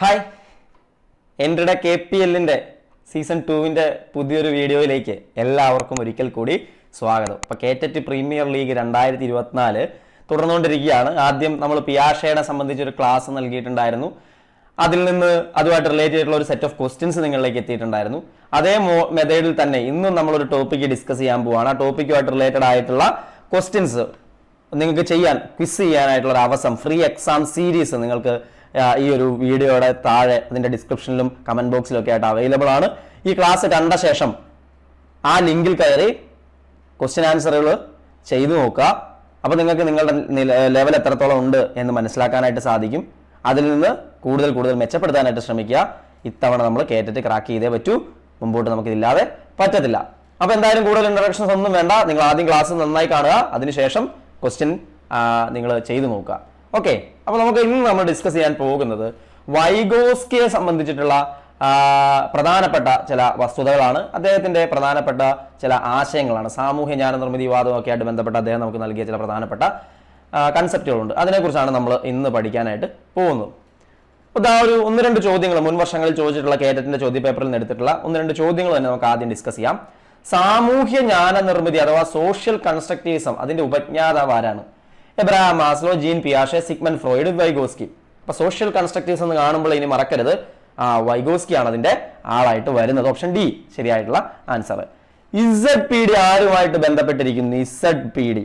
Hi, എൻ്റെ KPLന്റെ season 2 പുതിയൊരു വീഡിയോയിലേക്ക് എല്ലാവർക്കും ഒരിക്കൽ കൂടി സ്വാഗതം. അപ്പോൾ കേറ്ററ്റ് പ്രീമിയർ ലീഗ് 2024 തുടർന്നുകൊണ്ടിരിക്കുകയാണ്. ആദ്യം നമ്മൾ പിയാഷയെ സംബന്ധിച്ചൊരു ക്ലാസ് നൽകിയിട്ടുണ്ടായിരുന്നു. അതിൽ നിന്ന് അതുമായിട്ട് റിലേറ്റ് ചെയ്തിട്ടുള്ള ഒരു സെറ്റ് ഓഫ് ക്വസ്റ്റ്യൻസ് നിങ്ങളിലേക്ക് എത്തിയിട്ടുണ്ടായിരുന്നു. അതേ മെത്തേഡിൽ തന്നെ ഇന്നും നമ്മളൊരു ടോപ്പിക്ക് ഡിസ്കസ് ചെയ്യാൻ പോവുകയാണ്. ആ ടോപ്പിക്കുമായിട്ട് റിലേറ്റഡ് ആയിട്ടുള്ള ക്വസ്റ്റ്യൻസ് നിങ്ങൾക്ക് ചെയ്യാൻ ക്വിസ് ചെയ്യാനായിട്ടുള്ള ഒരു അവസരം, ഫ്രീ എക്സാം സീരീസ് നിങ്ങൾക്ക് ഈ ഒരു വീഡിയോയുടെ താഴെ അതിൻ്റെ ഡിസ്ക്രിപ്ഷനിലും കമൻറ്റ് ബോക്സിലും ഒക്കെ ആയിട്ട് അവൈലബിൾ ആണ്. ഈ ക്ലാസ് കണ്ട ശേഷം ആ ലിങ്കിൽ കയറി ക്വസ്റ്റ്യൻ ആൻസറുകൾ ചെയ്തു നോക്കുക. അപ്പോൾ നിങ്ങൾക്ക് നിങ്ങളുടെ ലെവൽ എത്രത്തോളം ഉണ്ട് എന്ന് മനസ്സിലാക്കാനായിട്ട് സാധിക്കും. അതിൽ നിന്ന് കൂടുതൽ മെച്ചപ്പെടുത്താനായിട്ട് ശ്രമിക്കുക. ഇത്തവണ നമ്മൾ കേറ്ററ്റ് ക്രാക്ക് ചെയ്തേ പറ്റൂ, മുമ്പോട്ട് നമുക്കിതില്ലാതെ പറ്റത്തില്ല. അപ്പോൾ എന്തായാലും കൂടുതൽ ഇൻട്രഡക്ഷൻസ് ഒന്നും വേണ്ട. നിങ്ങൾ ആദ്യം ക്ലാസ് നന്നായി കാണുക, അതിനുശേഷം ക്വസ്റ്റ്യൻ നിങ്ങൾ ചെയ്തു നോക്കുക. ഓക്കെ, അപ്പോൾ നമുക്ക് ഇന്ന് നമ്മൾ ഡിസ്കസ് ചെയ്യാൻ പോകുന്നത് വൈഗോസ്കിയെ സംബന്ധിച്ചിട്ടുള്ള പ്രധാനപ്പെട്ട ചില വസ്തുതകളാണ്. അദ്ദേഹത്തിന്റെ പ്രധാനപ്പെട്ട ചില ആശയങ്ങളാണ്. സാമൂഹ്യ ജ്ഞാന നിർമ്മിതിവാദമൊക്കെ ആയിട്ട് ബന്ധപ്പെട്ട അദ്ദേഹം നമുക്ക് നൽകിയ ചില പ്രധാനപ്പെട്ട കൺസെപ്റ്റുകളുണ്ട്. അതിനെക്കുറിച്ചാണ് നമ്മൾ ഇന്ന് പഠിക്കാനായിട്ട് പോകുന്നത്. അപ്പോൾ ഒന്ന് രണ്ട് ചോദ്യങ്ങൾ മുൻ വർഷങ്ങളിൽ ചോദിച്ചിട്ടുള്ള കേറ്ററ്റിന്റെ ചോദ്യപേപ്പറിൽ നിന്ന് എടുത്തിട്ടുള്ള ഒന്ന് രണ്ട് ചോദ്യങ്ങൾ തന്നെ നമുക്ക് ആദ്യം ഡിസ്കസ് ചെയ്യാം. സാമൂഹ്യ ജ്ഞാന നിർമ്മിതി അഥവാ സോഷ്യൽ കൺസ്ട്രക്റ്റിവിസം, അതിന്റെ ഉപജ്ഞാതാവ് ആരാണ്? എബ്രഹാം മാസ്ലോ, ജീൻ പിയാഷെ, സിഗ്മണ്ട് ഫ്രോയിഡ്, വൈഗോസ്കി. അപ്പൊ സോഷ്യൽ കൺസ്ട്രക്റ്റിവിസം എന്ന് കാണുമ്പോൾ ഇനി മറക്കരുത്, വൈഗോസ്കി ആണ് അതിന്റെ ആളായിട്ട് വരുന്നത്. ഓപ്ഷൻ ഡി ശരിയായിട്ടുള്ള ആൻസർ. ZPD ആരുമായിട്ട് ബന്ധപ്പെട്ടിരിക്കുന്നു? ZPD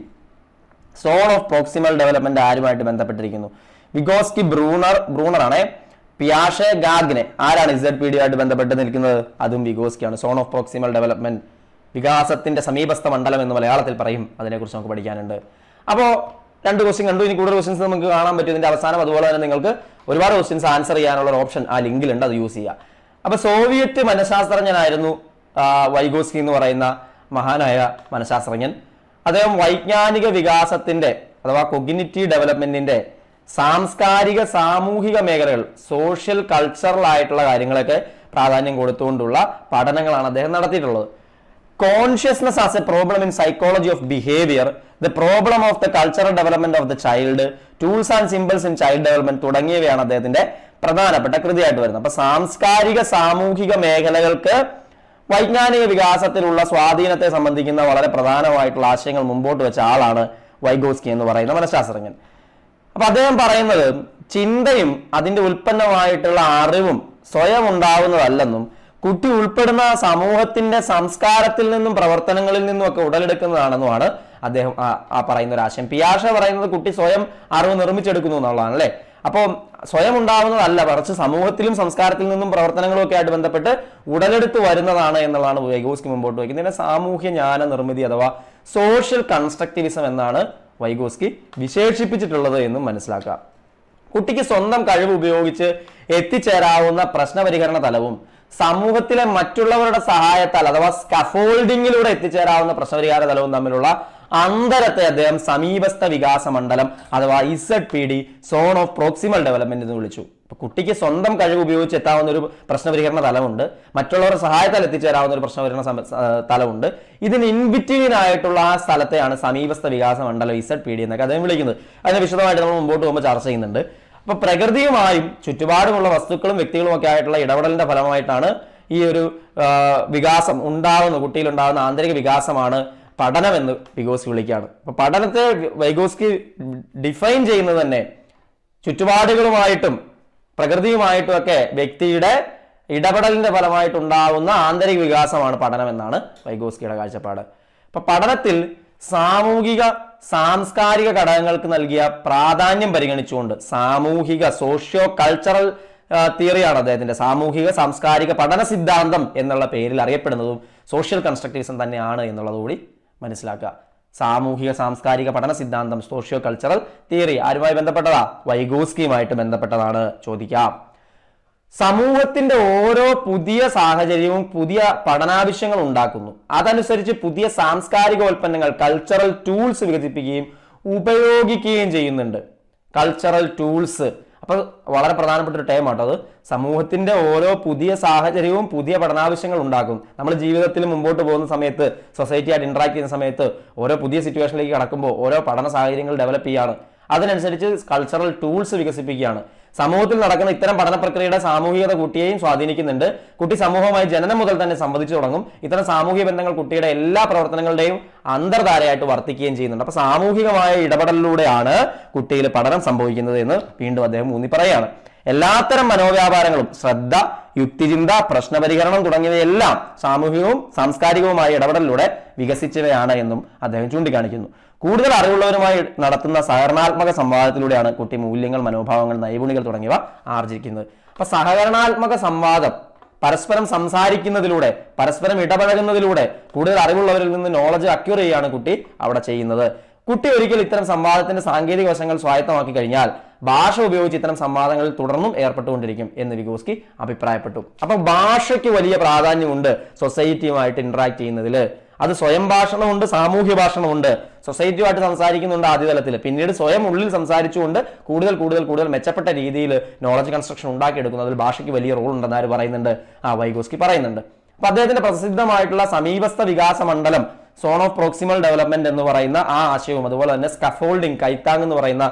zone of proximal development ആരുമായിട്ട് ബന്ധപ്പെട്ടിരിക്കുന്നു? വിഗോസ്കി ബ്രൂണർ ആണ്. പിയാഷെ ഗാഗ്നെ ആരാണ് ZPD ആയിട്ട് ബന്ധപ്പെട്ട് നിൽക്കുന്നത്? അതും വിഗോസ്കിയാണ്. സോൺ ഓഫ് പ്രോക്സിമൽ ഡെവലപ്മെന്റ്, വികാസത്തിന്റെ സമീപസ്ഥ മണ്ഡലം എന്ന് മലയാളത്തിൽ പറയും. അതിനെക്കുറിച്ച് നമുക്ക് പഠിക്കാനുണ്ട്. അപ്പോൾ രണ്ട് ക്വസ്റ്റ്യൻ കണ്ടു. ഇനി കൂടുതൽ ക്വസ്റ്റ്യൻസ് നമുക്ക് കാണാൻ പറ്റും ഇതിന്റെ അവസാനം. അതുപോലെ തന്നെ നിങ്ങൾക്ക് ഒരുപാട് ക്വസ്റ്റ്യൻസ് ആൻസർ ചെയ്യാനുള്ള ഒരു ഓപ്ഷൻ ആ ലിങ്കിലുണ്ട്, അത് യൂസ് ചെയ്യുക. അപ്പൊ സോവിയറ്റ് മനഃശാസ്ത്രജ്ഞനായിരുന്നു വൈഗോസ്കി എന്ന് പറയുന്ന മഹാനായ മനഃശാസ്ത്രജ്ഞൻ. അദ്ദേഹം വൈജ്ഞാനിക വികാസത്തിന്റെ അഥവാ കൊഗ്നിറ്റീവ് ഡെവലപ്മെന്റിന്റെ സാംസ്കാരിക സാമൂഹിക മേഖലകൾ, സോഷ്യൽ കൾച്ചറൽ ആയിട്ടുള്ള കാര്യങ്ങളൊക്കെ പ്രാധാന്യം കൊടുത്തുകൊണ്ടുള്ള പഠനങ്ങളാണ് അദ്ദേഹം നടത്തിയിട്ടുള്ളത്. Consciousness as A problem in psychology of behaviour, the problem of the cultural development of the child, tools and symbols in child development തുടങ്ങിയവയാണ് അദ്ദേഹത്തിന്റെ പ്രധാനപ്പെട്ട കൃതിയായിട്ട് വരുന്നത്. അപ്പൊ സാംസ്കാരിക സാമൂഹിക മേഖലകൾക്ക് വൈജ്ഞാനിക വികാസത്തിലുള്ള സ്വാധീനത്തെ സംബന്ധിക്കുന്ന വളരെ പ്രധാനമായിട്ടുള്ള ആശയങ്ങൾ മുമ്പോട്ട് വെച്ച ആളാണ് വൈഗോസ്കി എന്ന് പറയുന്ന മനഃശാസ്ത്രജ്ഞൻ. അപ്പൊ അദ്ദേഹം പറയുന്നത് ചിന്തയും അതിന്റെ ഉൽപ്പന്നമായിട്ടുള്ള അറിവും സ്വയം ഉണ്ടാവുന്നതല്ലെന്നും കുട്ടി ഉൾപ്പെടുന്ന സമൂഹത്തിന്റെ സംസ്കാരത്തിൽ നിന്നും പ്രവർത്തനങ്ങളിൽ നിന്നും ഒക്കെ ഉടലെടുക്കുന്നതാണെന്നുമാണ് അദ്ദേഹം ആ പറയുന്ന ഒരു ആശയം. പിയാഷെ പറയുന്നത് കുട്ടി സ്വയം അറിവ് നിർമ്മിച്ചെടുക്കുന്നു എന്നുള്ളതാണ് അല്ലെ. അപ്പോൾ സ്വയം ഉണ്ടാവുന്നതല്ല, മറിച്ച് സമൂഹത്തിലും സംസ്കാരത്തിൽ നിന്നും പ്രവർത്തനങ്ങളും ഒക്കെ ആയിട്ട് ബന്ധപ്പെട്ട് ഉടലെടുത്ത് വരുന്നതാണ് എന്നുള്ളതാണ് വൈഗോസ്കി മുമ്പോട്ട് വയ്ക്കുന്നത്. ഇതിനെ സാമൂഹ്യ ജ്ഞാന നിർമ്മിതി അഥവാ സോഷ്യൽ കൺസ്ട്രക്റ്റിവിസം എന്നാണ് വൈഗോസ്കി വിശേഷിപ്പിച്ചിട്ടുള്ളത് എന്നും മനസ്സിലാക്കുക. കുട്ടിക്ക് സ്വന്തം കഴിവ് ഉപയോഗിച്ച് എത്തിച്ചേരാവുന്ന പ്രശ്നപരിഹരണ തലവും സമൂഹത്തിലെ മറ്റുള്ളവരുടെ സഹായത്താൽ അഥവാ സ്കഫോൾഡിങ്ങിലൂടെ എത്തിച്ചേരാവുന്ന പ്രശ്നപരിഹാര തലവും തമ്മിലുള്ള അന്തരത്തെ അദ്ദേഹം സമീപസ്ഥ വികാസ മണ്ഡലം അഥവാ ZPD zone of proximal development എന്ന് വിളിച്ചു. ഇപ്പൊ കുട്ടിക്ക് സ്വന്തം കഴിവ് ഉപയോഗിച്ച് എത്താവുന്ന ഒരു പ്രശ്നപരിഹരണ തലമുണ്ട്, മറ്റുള്ളവരുടെ സഹായത്താൽ എത്തിച്ചേരാവുന്ന ഒരു പ്രശ്നപരിഹരണ തലമുണ്ട്. ഇതിന് ഇൻബിറ്റ്വീൻ ആയിട്ടുള്ള ആ സ്ഥലത്തെയാണ് സമീപസ്ഥ വികാസ മണ്ഡലം ZPD എന്നൊക്കെ അദ്ദേഹം വിളിക്കുന്നത്. അതിനെ വിശദമായിട്ട് നമ്മൾ മുമ്പോട്ട് പോകുമ്പോൾ ചർച്ച ചെയ്യുന്നുണ്ട്. അപ്പൊ പ്രകൃതിയുമായും ചുറ്റുപാടുമുള്ള വസ്തുക്കളും വ്യക്തികളും ഒക്കെ ആയിട്ടുള്ള ഇടപെടലിന്റെ ഫലമായിട്ടാണ് ഈ ഒരു വികാസം ഉണ്ടാകുന്നത്. കുട്ടിയിൽ ഉണ്ടാകുന്ന ആന്തരിക വികാസമാണ് പഠനം എന്ന് വിഗോസ്കി വിളിക്കുകയാണ്. അപ്പൊ പഠനത്തെ വൈഗോസ്കി ഡിഫൈൻ ചെയ്യുന്നത് തന്നെ ചുറ്റുപാടുകളുമായിട്ടും പ്രകൃതിയുമായിട്ടും ഒക്കെ വ്യക്തിയുടെ ഇടപെടലിന്റെ ഫലമായിട്ടുണ്ടാകുന്ന ആന്തരിക വികാസമാണ് പഠനം എന്നാണ് വൈഗോസ്കിയുടെ കാഴ്ചപ്പാട്. അപ്പൊ പഠനത്തിൽ സാമൂഹിക സാംസ്കാരിക ഘടകങ്ങൾക്ക് നൽകിയ പ്രാധാന്യം പരിഗണിച്ചുകൊണ്ട് സാമൂഹിക സോഷ്യോ കൾച്ചറൽ തിയറിയാണ് അദ്ദേഹത്തിന്റെ സാമൂഹിക സാംസ്കാരിക പഠന സിദ്ധാന്തം എന്നുള്ള പേരിൽ അറിയപ്പെടുന്നതും സോഷ്യൽ കൺസ്ട്രക്റ്റിവിസം തന്നെയാണ് എന്നുള്ളതുകൂടി മനസ്സിലാക്കുക. സാമൂഹിക സാംസ്കാരിക പഠന സിദ്ധാന്തം സോഷ്യോ കൾച്ചറൽ തിയറി ആരുമായി ബന്ധപ്പെട്ടതാ? വൈഗോസ്കിയുമായിട്ട് ബന്ധപ്പെട്ടതാണ്. ചോദിക്കാം. സമൂഹത്തിന്റെ ഓരോ പുതിയ സാഹചര്യവും പുതിയ പഠനാവശ്യങ്ങൾ ഉണ്ടാക്കുന്നു. അതനുസരിച്ച് പുതിയ സാംസ്കാരികോൽപ്പന്നങ്ങൾ കൾച്ചറൽ ടൂൾസ് വികസിപ്പിക്കുകയും ഉപയോഗിക്കുകയും ചെയ്യുന്നുണ്ട്. കൾച്ചറൽ ടൂൾസ് അപ്പൊ വളരെ പ്രധാനപ്പെട്ട ഒരു ടൈം ആട്ടോ അത്. സമൂഹത്തിന്റെ ഓരോ പുതിയ സാഹചര്യവും പുതിയ പഠനാവശ്യങ്ങൾ ഉണ്ടാക്കും. നമ്മൾ ജീവിതത്തിൽ മുമ്പോട്ട് പോകുന്ന സമയത്ത്, സൊസൈറ്റിയായിട്ട് ഇന്ററാക്ട് ചെയ്യുന്ന സമയത്ത്, ഓരോ പുതിയ സിറ്റുവേഷനിലേക്ക് കടക്കുമ്പോൾ ഓരോ പഠന സാഹചര്യങ്ങൾ ഡെവലപ്പ് ചെയ്യാണ്. അതിനനുസരിച്ച് കൾച്ചറൽ ടൂൾസ് വികസിപ്പിക്കുകയാണ്. സമൂഹത്തിൽ നടക്കുന്ന ഇത്തരം പഠന പ്രക്രിയയുടെ സാമൂഹികത കുട്ടിയെയും സ്വാധീനിക്കുന്നുണ്ട്. കുട്ടി സമൂഹവുമായി ജനനം മുതൽ തന്നെ സംവദിച്ചു തുടങ്ങും. ഇത്തരം സാമൂഹിക ബന്ധങ്ങൾ കുട്ടിയുടെ എല്ലാ പ്രവർത്തനങ്ങളുടെയും അന്തർധാരയായിട്ട് വർത്തിക്കുകയും ചെയ്യുന്നുണ്ട്. അപ്പൊ സാമൂഹികമായ ഇടപെടലിലൂടെയാണ് കുട്ടിയിൽ പഠനം സംഭവിക്കുന്നത് എന്ന് വീണ്ടും അദ്ദേഹം ഊന്നി പറയുകയാണ്. എല്ലാത്തരം മനോവ്യാപാരങ്ങളും ശ്രദ്ധ, യുക്തിചിന്ത, പ്രശ്നപരിഹരണം തുടങ്ങിയവയെല്ലാം സാമൂഹികവും സാംസ്കാരികവുമായ ഇടപെടലിലൂടെ വികസിച്ചവയാണ് എന്നും അദ്ദേഹം ചൂണ്ടിക്കാണിക്കുന്നു. കൂടുതൽ അറിവുള്ളവരുമായി നടത്തുന്ന സഹകരണാത്മക സംവാദത്തിലൂടെയാണ് കുട്ടി മൂല്യങ്ങൾ, മനോഭാവങ്ങൾ, നൈപുണികൾ തുടങ്ങിയവ ആർജിക്കുന്നത്. അപ്പൊ സഹകരണാത്മക സംവാദം, പരസ്പരം സംസാരിക്കുന്നതിലൂടെ, പരസ്പരം ഇടപഴകുന്നതിലൂടെ കൂടുതൽ അറിവുള്ളവരിൽ നിന്ന് നോളജ് അക്യൂർ ചെയ്യാണ് കുട്ടി അവിടെ ചെയ്യുന്നത്. കുട്ടി ഒരിക്കൽ ഇത്തരം സംവാദത്തിന്റെ സാങ്കേതിക വശങ്ങൾ സ്വായത്തമാക്കി കഴിഞ്ഞാൽ ഭാഷ ഉപയോഗിച്ച് ഇത്തരം സംവാദങ്ങളിൽ തുടർന്നും ഏർപ്പെട്ടുകൊണ്ടിരിക്കും എന്ന് വിഗോസ്കി അഭിപ്രായപ്പെട്ടു. അപ്പൊ ഭാഷയ്ക്ക് വലിയ പ്രാധാന്യമുണ്ട് സൊസൈറ്റിയുമായിട്ട് ഇന്ററാക്ട് ചെയ്യുന്നതിൽ. അത് സ്വയം ഭാഷണമുണ്ട്, സാമൂഹ്യ ഭാഷണമുണ്ട്. സൊസൈറ്റിയുമായിട്ട് സംസാരിക്കുന്നുണ്ട് ആദ്യതലത്തിൽ, പിന്നീട് സ്വയം ഉള്ളിൽ സംസാരിച്ചുകൊണ്ട് കൂടുതൽ കൂടുതൽ കൂടുതൽ മെച്ചപ്പെട്ട രീതിയിൽ നോളജ് കൺസ്ട്രക്ഷൻ ഉണ്ടാക്കിയെടുക്കുന്നതിൽ ഭാഷയ്ക്ക് വലിയ റോൾ ഉണ്ടെന്ന് ആര് പറയുന്നുണ്ട്? വൈഗോസ്കി പറയുന്നുണ്ട്. അപ്പൊ അദ്ദേഹത്തിന്റെ പ്രസിദ്ധമായിട്ടുള്ള സമീപസ്ഥ വികാസ മണ്ഡലം, സോൺ ഓഫ് പ്രോക്സിമൽ ഡെവലപ്മെന്റ് എന്ന് പറയുന്ന ആ ആശയവും, അതുപോലെ തന്നെ സ്കഫോൾഡിംഗ്, കൈത്താങ് എന്ന് പറയുന്ന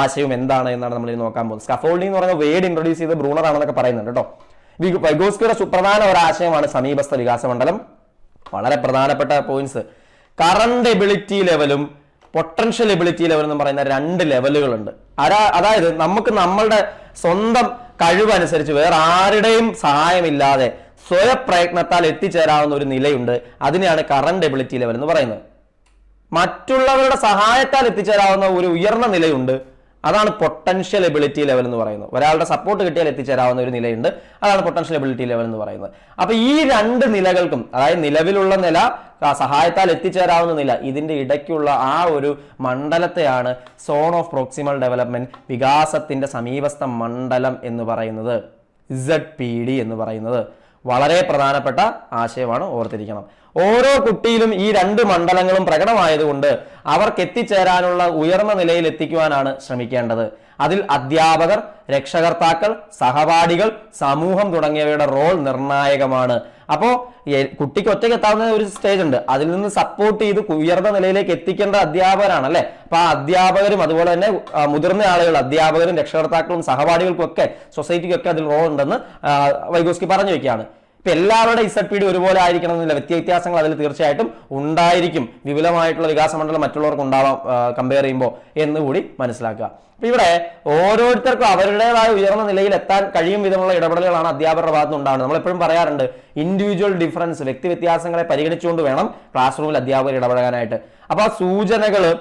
ആശയവും എന്താണ് എന്നാണ് നമ്മൾ നോക്കാൻ പോകുന്നത്. സ്കഫോൾഡിംഗ് എന്ന് പറയുന്ന വേർഡ് ഇൻട്രൊഡ്യൂസ് ചെയ്ത് ബ്രൂണർ ആണെന്നൊക്കെ പറയുന്നുണ്ട് കേട്ടോ. വൈഗോസ്കിയുടെ സുപ്രധാന ഒരു ആശയമാണ് സമീപസ്ഥ വികാസ മണ്ഡലം. വളരെ പ്രധാനപ്പെട്ട പോയിന്റ്സ്. കറണ്ട് എബിലിറ്റി ലെവലും പൊട്ടൻഷ്യൽ എബിലിറ്റി ലെവൽ എന്ന് പറയുന്ന 2 ലെവലുകളുണ്ട്. അതായത് നമുക്ക് നമ്മളുടെ സ്വന്തം കഴിവനുസരിച്ച് വേറെ ആരുടെയും സഹായമില്ലാതെ സ്വയപ്രയത്നത്താൽ എത്തിച്ചേരാവുന്ന ഒരു നിലയുണ്ട്. അതിനെയാണ് കറണ്ട് എബിലിറ്റി ലെവൽ എന്ന് പറയുന്നത്. മറ്റുള്ളവരുടെ സഹായത്താൽ എത്തിച്ചേരാവുന്ന ഒരു ഉയർന്ന നിലയുണ്ട്. അതാണ് പൊട്ടൻഷ്യൽ എബിലിറ്റി ലെവൽ എന്ന് പറയുന്നത്. ഒരാളുടെ സപ്പോർട്ട് കിട്ടിയാൽ എത്തിച്ചേരാവുന്ന ഒരു നിലയുണ്ട്. അതാണ് പൊട്ടൻഷ്യൽ എബിലിറ്റി ലെവൽ എന്ന് പറയുന്നത്. അപ്പൊ ഈ 2 നിലകൾക്കും, അതായത് നിലവിലുള്ള നില, സഹായത്താൽ എത്തിച്ചേരാവുന്ന നില, ഇതിന്റെ ഇടയ്ക്കുള്ള ആ ഒരു മണ്ഡലത്തെയാണ് സോൺ ഓഫ് പ്രോക്സിമൽ ഡെവലപ്മെന്റ്, വികാസത്തിന്റെ സമീപസ്ഥ മണ്ഡലം എന്ന് പറയുന്നത്, ZPD എന്ന് പറയുന്നത്. വളരെ പ്രധാനപ്പെട്ട ആശയമാണ്, ഓർത്തിരിക്കണം. ഓരോ കുട്ടിയിലും ഈ 2 മണ്ഡലങ്ങളും പ്രകടമായതുകൊണ്ട് അവർക്ക് എത്തിച്ചേരാനുള്ള ഉയർന്ന നിലയിൽ എത്തിക്കുവാനാണ് ശ്രമിക്കേണ്ടത്. അതിൽ അധ്യാപകർ, രക്ഷകർത്താക്കൾ, സഹപാഠികൾ, സമൂഹം തുടങ്ങിയവയുടെ റോൾ നിർണായകമാണ്. അപ്പോൾ കുട്ടിക്ക് ഒറ്റയ്ക്ക് എത്താവുന്ന ഒരു സ്റ്റേജ് ഉണ്ട്. അതിൽ നിന്ന് സപ്പോർട്ട് ചെയ്ത് ഉയർന്ന നിലയിലേക്ക് എത്തിക്കേണ്ട അധ്യാപകരാണ് അല്ലെ. അപ്പൊ ആ അധ്യാപകരും അതുപോലെ തന്നെ മുതിർന്ന ആളുകൾ, അധ്യാപകരും രക്ഷകർത്താക്കളും സഹപാഠികൾക്കും ഒക്കെ, സൊസൈറ്റിക്കൊക്കെ അതിൽ റോൾ ഉണ്ടെന്ന് വൈഗോസ്കി പറഞ്ഞു വെക്കുകയാണ്. ഇപ്പൊ എല്ലാവരുടെ ZPD ഒരുപോലെ ആയിരിക്കണം എന്നില്ല, വ്യത്യാസങ്ങൾ അതിൽ തീർച്ചയായിട്ടും ഉണ്ടായിരിക്കും. വിപുലമായിട്ടുള്ള വികാസമണ്ഡലം മറ്റുള്ളവർക്ക് ഉണ്ടാവാം കമ്പയർ ചെയ്യുമ്പോൾ എന്നുകൂടി മനസ്സിലാക്കുക. അപ്പൊ ഇവിടെ ഓരോരുത്തർക്കും അവരുടേതായ ഉയർന്ന നിലയിൽ എത്താൻ കഴിയും വിധമുള്ള ഇടപെടലുകളാണ് അധ്യാപകരുടെ ഭാഗത്ത് ഉണ്ടാകുന്നത്. നമ്മൾ എപ്പോഴും പറയാറുണ്ട്, ഇൻഡിവിജ്വൽ ഡിഫറൻസ്, വ്യക്തി വ്യത്യാസങ്ങളെ പരിഗണിച്ചുകൊണ്ട് വേണം ക്ലാസ് റൂമിൽ അധ്യാപകർ ഇടപെടാനായിട്ട്. അപ്പൊ ആ സൂചനകള്,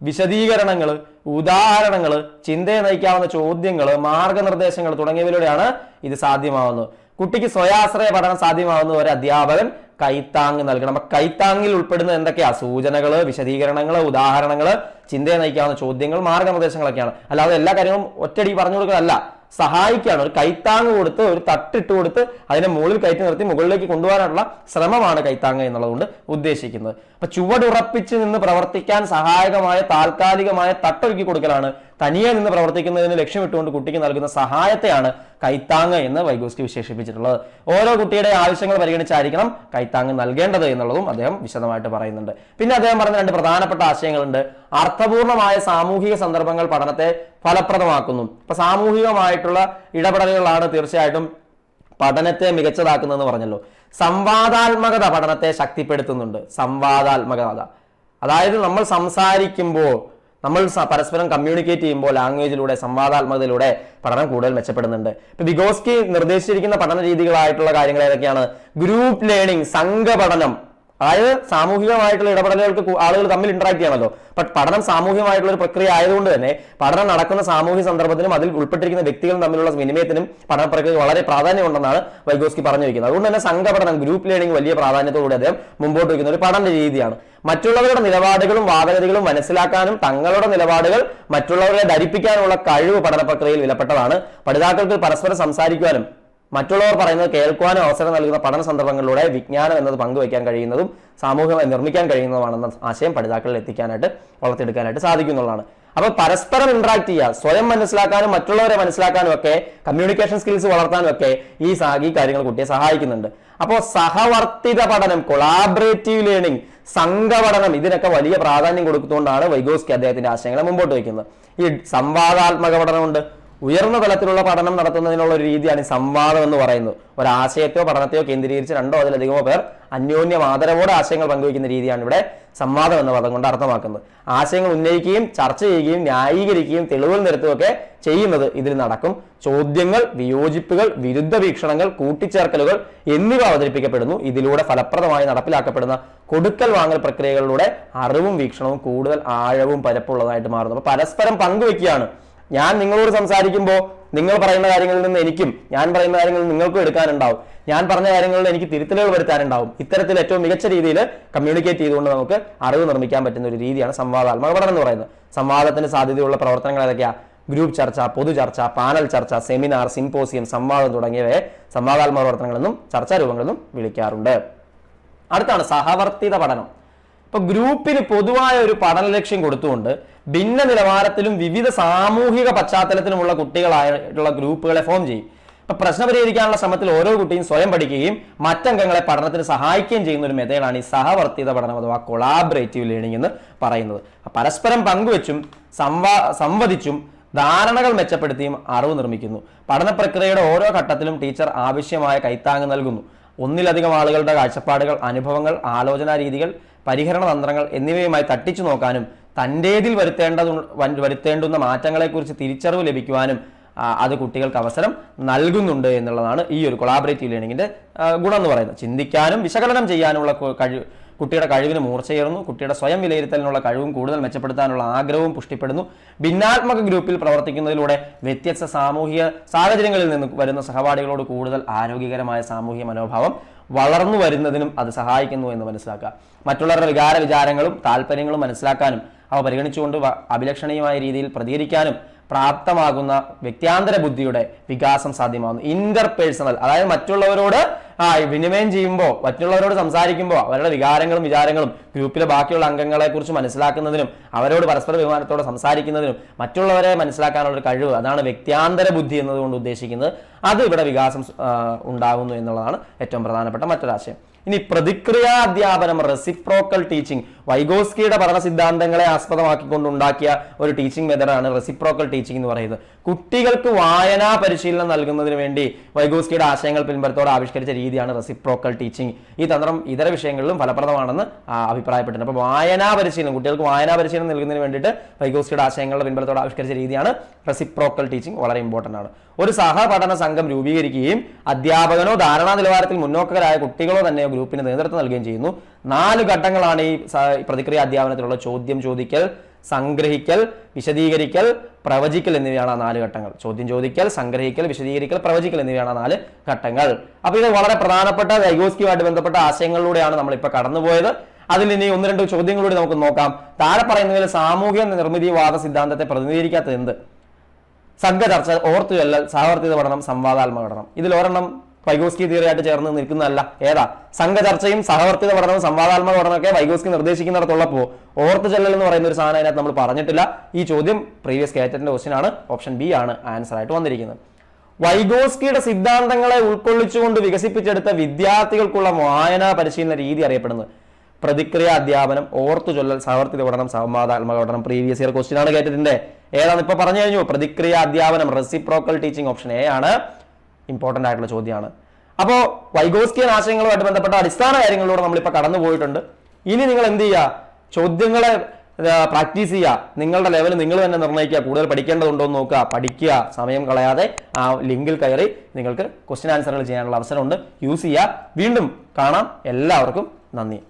വിശദീകരണങ്ങൾ, ഉദാഹരണങ്ങൾ, ചിന്തയെ നയിക്കാവുന്ന ചോദ്യങ്ങൾ, മാർഗനിർദ്ദേശങ്ങൾ തുടങ്ങിയവയിലൂടെയാണ് ഇത് സാധ്യമാവുന്നത്. കുട്ടിക്ക് സ്വയാശ്രയ പഠനം സാധ്യമാവുന്ന ഒരു അധ്യാപകൻ കൈത്താങ് നൽകണം. അപ്പൊ കൈത്താങ്ങിൽ ഉൾപ്പെടുന്ന എന്തൊക്കെയാ? സൂചനകള്, വിശദീകരണങ്ങള്, ഉദാഹരണങ്ങള്, ചിന്തയെ നയിക്കാവുന്ന ചോദ്യങ്ങൾ, മാർഗനിർദ്ദേശങ്ങളൊക്കെയാണ്. അല്ലാതെ എല്ലാ കാര്യങ്ങളും ഒറ്റയടി പറഞ്ഞു കൊടുക്കുന്നതല്ല, സഹായിക്കുകയാണ്. ഒരു കൈത്താങ് കൊടുത്ത്, ഒരു തട്ടിട്ട് കൊടുത്ത് അതിനെ മുകളിൽ കയറ്റി നിർത്തി മുകളിലേക്ക് കൊണ്ടുപോകാനുള്ള ശ്രമമാണ് കൈത്താങ് എന്നുള്ളതുകൊണ്ട് ഉദ്ദേശിക്കുന്നത്. അപ്പൊ ചുവടുറപ്പിച്ച് നിന്ന് പ്രവർത്തിക്കാൻ സഹായകമായ താൽക്കാലികമായ തട്ടൊരുക്കി കൊടുക്കലാണ് തനിയെ നിന്ന് പ്രവർത്തിക്കുന്നതിന് ലക്ഷ്യമിട്ടുകൊണ്ട് കുട്ടിക്ക് നൽകുന്ന സഹായത്തെയാണ് കൈത്താങ് എന്ന് വൈഗോസ്കി വിശേഷിപ്പിച്ചിട്ടുള്ളത്. ഓരോ കുട്ടിയുടെ ആവശ്യങ്ങൾ പരിഗണിച്ചായിരിക്കണം കൈത്താങ് നൽകേണ്ടത് എന്നുള്ളതും അദ്ദേഹം വിശദമായിട്ട് പറയുന്നുണ്ട്. പിന്നെ അദ്ദേഹം പറഞ്ഞ 2 പ്രധാനപ്പെട്ട ആശയങ്ങളുണ്ട്. അർത്ഥപൂർണമായ സാമൂഹിക സന്ദർഭങ്ങൾ പഠനത്തെ ഫലപ്രദമാക്കുന്നു. ഇപ്പൊ സാമൂഹികമായിട്ടുള്ള ഇടപെടലുകളാണ് തീർച്ചയായിട്ടും പഠനത്തെ മികച്ചതാക്കുന്നതെന്ന് പറഞ്ഞല്ലോ. സംവാദാത്മകത പഠനത്തെ ശക്തിപ്പെടുത്തുന്നുണ്ട്. സംവാദാത്മകത, അതായത് നമ്മൾ സംസാരിക്കുമ്പോൾ, നമ്മൾ പരസ്പരം കമ്മ്യൂണിക്കേറ്റ് ചെയ്യുമ്പോൾ ലാംഗ്വേജിലൂടെ, സംവാദാത്മകതയിലൂടെ പഠനം കൂടുതൽ മെച്ചപ്പെടുന്നുണ്ട്. ഇപ്പൊ വിഗോസ്കി നിർദ്ദേശിച്ചിരിക്കുന്ന പഠന രീതികളായിട്ടുള്ള കാര്യങ്ങൾ ഏതൊക്കെയാണ്? ഗ്രൂപ്പ് ലേണിംഗ്, സംഘപഠനം, അതായത് സാമൂഹികമായിട്ടുള്ള ഇടപെടലുകൾക്ക് ആളുകൾ തമ്മിൽ ഇന്ററാക്ട് ചെയ്യണമല്ലോ. ബട്ട് പഠനം സാമൂഹികമായിട്ടുള്ള ഒരു പ്രക്രിയ ആയതുകൊണ്ട് തന്നെ പഠനം നടക്കുന്ന സാമൂഹിക സന്ദർഭത്തിനും അതിൽ ഉൾപ്പെട്ടിരിക്കുന്ന വ്യക്തികളും തമ്മിലുള്ള വിനിമയത്തിനും പഠന പ്രക്രിയ വളരെ പ്രാധാന്യമുണ്ടെന്നാണ് വൈഗോസ്കി പറഞ്ഞു വയ്ക്കുന്നത്. അതുകൊണ്ട് തന്നെ സംഘപഠനം, ഗ്രൂപ്പ് ലേണിംഗ് വലിയ പ്രാധാന്യത്തോടുകൂടി അദ്ദേഹം മുമ്പോട്ട് വയ്ക്കുന്ന ഒരു പഠന രീതിയാണ്. മറ്റുള്ളവരുടെ നിലപാടുകളും വാദഗതികളും മനസ്സിലാക്കാനും തങ്ങളുടെ നിലപാടുകൾ മറ്റുള്ളവരെ ധരിപ്പിക്കാനുള്ള കഴിവ് പഠന പ്രക്രിയയിൽ വിലപ്പെട്ടതാണ്. പഠിതാക്കൾക്ക് പരസ്പരം സംസാരിക്കുവാനും മറ്റുള്ളവർ പറയുന്നത് കേൾക്കുവാനും അവസരം നൽകുന്ന പഠന സന്ദർഭങ്ങളിലൂടെ വിജ്ഞാനം എന്നത് പങ്കുവയ്ക്കാൻ കഴിയുന്നതും സാമൂഹികമായി നിർമ്മിക്കാൻ കഴിയുന്നതുമാണെന്ന ആശയം പഠിതാക്കളിൽ എത്തിക്കാനായിട്ട്, വളർത്തിയെടുക്കാനായിട്ട് സാധിക്കുന്നുള്ളതാണ്. അപ്പൊ പരസ്പരം ഇന്ററാക്ട് ചെയ്യുക, സ്വയം മനസ്സിലാക്കാനും മറ്റുള്ളവരെ മനസ്സിലാക്കാനും ഒക്കെ, കമ്മ്യൂണിക്കേഷൻ സ്കിൽസ് വളർത്താനും ഒക്കെ ഈ കാര്യങ്ങൾ കുട്ടിയെ സഹായിക്കുന്നുണ്ട്. അപ്പോൾ സഹവർത്തിത പഠനം, കൊളാബറേറ്റീവ് ലേണിംഗ്, സംഘപഠനം, ഇതിനൊക്കെ വലിയ പ്രാധാന്യം കൊടുത്തുകൊണ്ടാണ് വൈഗോസ്കി അദ്ദേഹത്തിന്റെ ആശയങ്ങളെ മുമ്പോട്ട് വയ്ക്കുന്നത്. ഈ സംവാദാത്മക പഠനമുണ്ട്, ഉയർന്ന തലത്തിലുള്ള പഠനം നടത്തുന്നതിനുള്ള ഒരു രീതിയാണ് ഈ സംവാദം എന്ന് പറയുന്നത്. ഒരാശയത്തെയോ പഠനത്തെയോ കേന്ദ്രീകരിച്ച് രണ്ടോ അതിലധികമോ പേർ അന്യോന്യം ആദരവോടെ ആശയങ്ങൾ പങ്കുവയ്ക്കുന്ന രീതിയാണ് ഇവിടെ സംവാദം എന്ന പദം കൊണ്ട് അർത്ഥമാക്കുന്നത്. ആശയങ്ങൾ ഉന്നയിക്കുകയും ചർച്ച ചെയ്യുകയും ന്യായീകരിക്കുകയും തെളിവുകൾ നിരത്തുകയൊക്കെ ചെയ്യുന്നത് ഇതിൽ നടക്കും. ചോദ്യങ്ങൾ, വിയോജിപ്പുകൾ, വിരുദ്ധ വീക്ഷണങ്ങൾ, കൂട്ടിച്ചേർക്കലുകൾ എന്നിവ അവതരിപ്പിക്കപ്പെടുന്നു. ഇതിലൂടെ ഫലപ്രദമായി നടപ്പിലാക്കപ്പെടുന്ന കൊടുക്കൽ വാങ്ങൽ പ്രക്രിയകളിലൂടെ അറിവും വീക്ഷണവും കൂടുതൽ ആഴവും പരപ്പുള്ളതായിട്ട് മാറുന്നു. അപ്പൊ പരസ്പരം പങ്കുവെക്കുകയാണ്. ഞാൻ നിങ്ങളോട് സംസാരിക്കുമ്പോൾ നിങ്ങൾ പറയുന്ന കാര്യങ്ങളിൽ നിന്ന് എനിക്കും, ഞാൻ പറയുന്ന കാര്യങ്ങളിൽ നിങ്ങൾക്കും എടുക്കാനുണ്ടാവും. ഞാൻ പറഞ്ഞ കാര്യങ്ങളിൽ എനിക്ക് തിരുത്തലുകൾ വരുത്താനുണ്ടാവും. ഇത്തരത്തിൽ ഏറ്റവും മികച്ച രീതിയിൽ കമ്മ്യൂണിക്കേറ്റ് ചെയ്തുകൊണ്ട് നമുക്ക് അറിവ് നിർമ്മിക്കാൻ പറ്റുന്ന ഒരു രീതിയാണ് സംവാദാത്മക പഠനം എന്ന് പറയുന്നത്. സംവാദത്തിന് സാധ്യതയുള്ള പ്രവർത്തനങ്ങൾ ഏതൊക്കെയാ? ഗ്രൂപ്പ് ചർച്ച, പൊതുചർച്ച, പാനൽ ചർച്ച, സെമിനാർ, സിംപോസിയം, സംവാദം തുടങ്ങിയവയെ സംവാദാത്മക പ്രവർത്തനങ്ങളെന്നും ചർച്ചാ രൂപങ്ങളെന്നും വിളിക്കാറുണ്ട്. അടുത്താണ് സഹവർത്തിത പഠനം. ഇപ്പൊ ഗ്രൂപ്പിന് പൊതുവായ ഒരു പഠന ലക്ഷ്യം കൊടുത്തുകൊണ്ട് ഭിന്ന നിലവാരത്തിലും വിവിധ സാമൂഹിക പശ്ചാത്തലത്തിലുമുള്ള കുട്ടികളായിട്ടുള്ള ഗ്രൂപ്പുകളെ ഫോം ചെയ്യും. ഇപ്പൊ പ്രശ്നം പരിഹരിക്കാനുള്ള ശ്രമത്തിൽ ഓരോ കുട്ടിയും സ്വയം പഠിക്കുകയും മറ്റംഗങ്ങളെ പഠനത്തിന് സഹായിക്കുകയും ചെയ്യുന്ന ഒരു മെത്തേഡാണ് ഈ സഹവർത്തിത പഠനം അഥവാ കൊളാബറേറ്റീവ് ലേണിംഗ് എന്ന് പറയുന്നത്. പരസ്പരം പങ്കുവെച്ചും സംവദിച്ചും ധാരണകൾ മെച്ചപ്പെടുത്തിയും അറിവ് നിർമ്മിക്കുന്നു. പഠന പ്രക്രിയയുടെ ഓരോ ഘട്ടത്തിലും ടീച്ചർ ആവശ്യമായ കൈത്താങ്ങ് നൽകുന്നു. ഒന്നിലധികം ആളുകളുടെ കാഴ്ചപ്പാടുകൾ, അനുഭവങ്ങൾ, ആലോചനാ രീതികൾ, പരിഹരണ തന്ത്രങ്ങൾ എന്നിവയുമായി തട്ടിച്ചു നോക്കാനും തൻ്റേതിൽ വരുത്തേണ്ടുന്ന മാറ്റങ്ങളെക്കുറിച്ച് തിരിച്ചറിവ് ലഭിക്കുവാനും അത് കുട്ടികൾക്ക് അവസരം നൽകുന്നുണ്ട് എന്നുള്ളതാണ് ഈ ഒരു കൊളാബറേറ്റീവ് ലേണിംഗിന്റെ ഗുണം എന്ന് പറയുന്നത്. ചിന്തിക്കാനും വിശകലനം ചെയ്യാനുമുള്ള കുട്ടിയുടെ കഴിവിന് മൂർച്ചയേറുന്നു. കുട്ടിയുടെ സ്വയം വിലയിരുത്തലിനുള്ള കഴിവും കൂടുതൽ മെച്ചപ്പെടുത്താനുള്ള ആഗ്രഹവും പുഷ്ടിപ്പെടുന്നു. ഭിന്നാത്മക ഗ്രൂപ്പിൽ പ്രവർത്തിക്കുന്നതിലൂടെ വ്യത്യസ്ത സാമൂഹിക സാഹചര്യങ്ങളിൽ നിന്ന് വരുന്ന സഹപാഠികളോട് കൂടുതൽ ആരോഗ്യകരമായ സാമൂഹിക മനോഭാവം വളർന്നു വരുന്നതിനും അത് സഹായിക്കുന്നു എന്ന് മനസ്സിലാക്കുക. മറ്റുള്ളവരുടെ വിചാരങ്ങളും താല്പര്യങ്ങളും മനസ്സിലാക്കാനും അവ പരിഗണിച്ചുകൊണ്ട് അഭിലഷണീയമായ രീതിയിൽ പ്രതികരിക്കാനും പ്രാപ്തമാകുന്ന വ്യക്തിയാന്തര ബുദ്ധിയുടെ വികാസം സാധ്യമാകുന്നു. ഇന്റർപേഴ്സണൽ, അതായത് മറ്റുള്ളവരോട് വിനിമയം ചെയ്യുമ്പോൾ, മറ്റുള്ളവരോട് സംസാരിക്കുമ്പോൾ അവരുടെ വികാരങ്ങളും വിചാരങ്ങളും ഗ്രൂപ്പിലെ ബാക്കിയുള്ള അംഗങ്ങളെ കുറിച്ച് മനസ്സിലാക്കുന്നതിനും അവരോട് പരസ്പര ബഹുമാനത്തോടെ സംസാരിക്കുന്നതിനും മറ്റുള്ളവരെ മനസ്സിലാക്കാനുള്ള ഒരു കഴിവ്, അതാണ് വ്യക്തിയാന്തര ബുദ്ധി എന്നതുകൊണ്ട് ഉദ്ദേശിക്കുന്നത്. അത് ഇവിടെ വികാസം ഉണ്ടാകുന്നു എന്നുള്ളതാണ് ഏറ്റവും പ്രധാനപ്പെട്ട മറ്റൊരാശയം. ഇനി പ്രതിക്രിയാ അധ്യാപനം, റെസിപ്രോക്കൽ ടീച്ചിങ്. വൈഗോസ്കിയുടെ പഠന സിദ്ധാന്തങ്ങളെ ആസ്പദമാക്കിക്കൊണ്ടുണ്ടാക്കിയ ഒരു ടീച്ചിങ് മെത്തഡാണ് റെസിപ്രോക്കൽ ടീച്ചിങ് എന്ന് പറയുന്നത്. കുട്ടികൾക്ക് വായനാ പരിശീലനം നൽകുന്നതിന് വേണ്ടി വൈഗോസ്കിയുടെ ആശയങ്ങൾ പിൻബലത്തോടെ ആവിഷ്കരിച്ച രീതിയാണ് റെസിപ്രോക്കൽ ടീച്ചിങ്. ഈ തന്ത്രം ഇതര വിഷയങ്ങളിലും ഫലപ്രദമാണെന്ന് അഭിപ്രായപ്പെട്ടിട്ടുണ്ട്. അപ്പോൾ വായനാ പരിശീലനം, കുട്ടികൾക്ക് വായനാ പരിശീലനം നൽകുന്നതിന് വേണ്ടിയിട്ട് വൈഗോസ്കിയുടെ ആശയങ്ങളുടെ പിൻബലത്തോടെ ആവിഷ്കരിച്ച രീതിയാണ് റെസിപ്രോക്കൽ ടീച്ചിങ്. വളരെ ഇമ്പോർട്ടൻ്റ് ആണ്. ഒരു സഹപഠന സംഘം രൂപീകരിക്കുകയും അധ്യാപകനോ ധാരണാ നിലവാരത്തിൽ മുന്നോക്കരായ കുട്ടികളോ തന്നെയോ ഗ്രൂപ്പിന് നേതൃത്വം നൽകുകയും ചെയ്യുന്നു. 4 ഘട്ടങ്ങളാണ് ഈ പ്രതിക്രിയ അധ്യാപനത്തിലുള്ള: ചോദ്യം ചോദിക്കൽ, സംഗ്രഹിക്കൽ, വിശദീകരിക്കൽ, പ്രവചിക്കൽ എന്നിവയാണ് ആ 4 ഘട്ടങ്ങൾ. ചോദ്യം ചോദിക്കൽ, സംഗ്രഹിക്കൽ, വിശദീകരിക്കൽ, പ്രവചിക്കൽ എന്നിവയാണ് 4 ഘട്ടങ്ങൾ. അപ്പൊ ഇത് വളരെ പ്രധാനപ്പെട്ട വൈഗോസ്കിയുമായിട്ട് ബന്ധപ്പെട്ട ആശയങ്ങളിലൂടെയാണ് നമ്മളിപ്പോൾ കടന്നുപോയത്. അതിൽ ഇനി 1-2 ചോദ്യങ്ങളിലൂടെ നമുക്ക് നോക്കാം. താഴെ പറയുന്നതിൽ സാമൂഹിക നിർമ്മിതിവാദ സിദ്ധാന്തത്തെ പ്രതിനിധീകരിക്കാത്തത് എന്ത്? സംഘചർച്ച, ഓർത്തുചൊല്ലൽ, സഹവർത്തിത പഠനം, സംവാദാത്മക പഠനം. ഇതിൽ ഒരെണ്ണം വൈഗോസ്കി തിയറിയായിട്ട് ചേർന്ന് നിൽക്കുന്നതല്ല. ഏതാ? സംഘചർച്ചയും സഹവർത്തിത പഠനവും സംവാദാത്മക പഠനമൊക്കെ വൈഗോസ്കി നിർദ്ദേശിക്കുന്നിടത്തുള്ളപ്പോൾ ഓർത്തുചൊല്ലൽ എന്ന് പറയുന്ന ഒരു സാധനം അതിനകത്ത് നമ്മൾ പറഞ്ഞിട്ടില്ല. ഈ ചോദ്യം പ്രീവിയസ് കേറ്ററ്റിന്റെ ക്വസ്റ്റ്യൻ ആണ്. ഓപ്ഷൻ ബി ആണ് ആൻസർ ആയിട്ട് വന്നിരിക്കുന്നത്. വൈഗോസ്കിയുടെ സിദ്ധാന്തങ്ങളെ ഉൾക്കൊള്ളിച്ചുകൊണ്ട് വികസിപ്പിച്ചെടുത്ത വിദ്യാർത്ഥികൾക്കുള്ള വായനാ പരിശീലന രീതി അറിയപ്പെടുന്നത് പ്രതിക്രിയ അധ്യാപനം, ഓർത്തുചൊല്ലൽ, സഹവർത്തിത പഠനം, സംവാദാത്മക പഠനം. പ്രീവിയസ് ഇയർ ക്വസ്റ്റ്യൻ ആണ് കേറ്ററ്റിന്റെ. ഏതാണ് ഇപ്പൊ പറഞ്ഞു കഴിഞ്ഞു? പ്രതിക്രിയ അധ്യാപനം, റെസിപ്രോക്കൽ ടീച്ചിങ്. ഓപ്ഷൻ എ ആണ്. ഇമ്പോർട്ടൻ്റ് ആയിട്ടുള്ള ചോദ്യമാണ്. അപ്പോൾ വൈഗോസ്കിയൻ ആശയങ്ങളുമായിട്ട് ബന്ധപ്പെട്ട അടിസ്ഥാന കാര്യങ്ങളിലൂടെ നമ്മളിപ്പോൾ കടന്നു പോയിട്ടുണ്ട്. ഇനി നിങ്ങൾ എന്ത് ചെയ്യുക? ചോദ്യങ്ങളെ പ്രാക്ടീസ് ചെയ്യുക. നിങ്ങളുടെ ലെവൽ നിങ്ങൾ തന്നെ നിർണ്ണയിക്കുക. കൂടുതൽ പഠിക്കേണ്ടതുണ്ടോ എന്ന് നോക്കുക, പഠിക്കുക. സമയം കളയാതെ ആ ലിങ്കിൽ കയറി നിങ്ങൾക്ക് ക്വസ്റ്റ്യൻ ആൻസറുകൾ ചെയ്യാനുള്ള അവസരമുണ്ട്. യൂസ് ചെയ്യുക. വീണ്ടും കാണാം. എല്ലാവർക്കും നന്ദി.